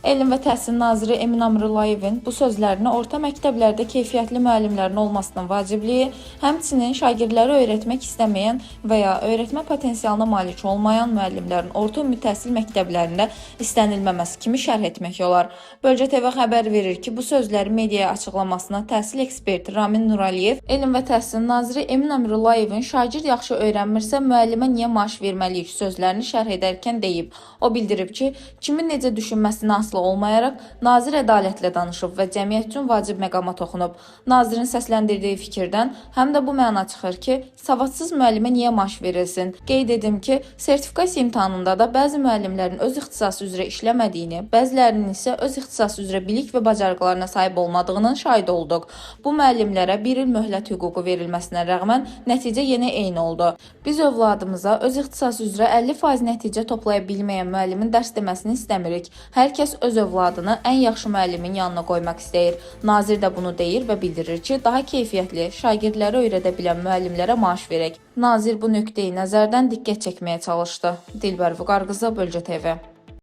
Elm və Təhsil naziri Emin Əmrullayevin bu sözlərini orta məktəblərdə keyfiyyətli müəllimlərin olmasının vacibliyi, həmçinin şagirdləri öyrətmək istəməyən və ya öyrətmə potensialına malik olmayan müəllimlərin orta ümumi təhsil məktəblərində istənilməməsi kimi şərh etmək olar. Bölgə TV xəbər verir ki, bu sözləri mediaya açıqlamasına təhsil eksperti Ramin Nuraliyev, Elm və Təhsil naziri Emin Əmrullayevin şagird yaxşı öyrənmirsə müəllimə niyə maaş verməliyik sözlərini şərh edərkən deyib. O bildirib ki, kimin necə düşünməsindən asılı olmayaraq nazir ədalətlə danışıb və cəmiyyət üçün vacib məqama toxunub. Nazirin səsləndirdiyi fikirdən həm də bu məna çıxır ki, savadsız müəllimə niyə maaş verilsin? Qeyd edim ki, sertifikasiya imtahanında da bəzi müəllimlərin öz ixtisası üzrə işləmədiyini, bəzilərinin isə öz ixtisası üzrə bilik və bacarıqlarına sahib olmadığının şahidi olduq. Bu müəllimlərə 1 il möhlət hüququ verilməsinə rəğmən nəticə yenə eyni oldu. Biz övladımıza öz ixtisası üzrə 50% nəticə toplaya bilməyən müəllimin dərs deməsini istəmirik. Hər kəs öz övladını ən yaxşı müəllimin yanına qoymaq istəyir. Nazir də bunu deyir və bildirir ki, daha keyfiyyətli, şagirdləri öyrədə bilən müəllimlərə maaş verək. Nazir bu nöqteyi nəzərdən diqqət çəkməyə çalışdı. Dilbər Vüqar qızı, Bölgə TV.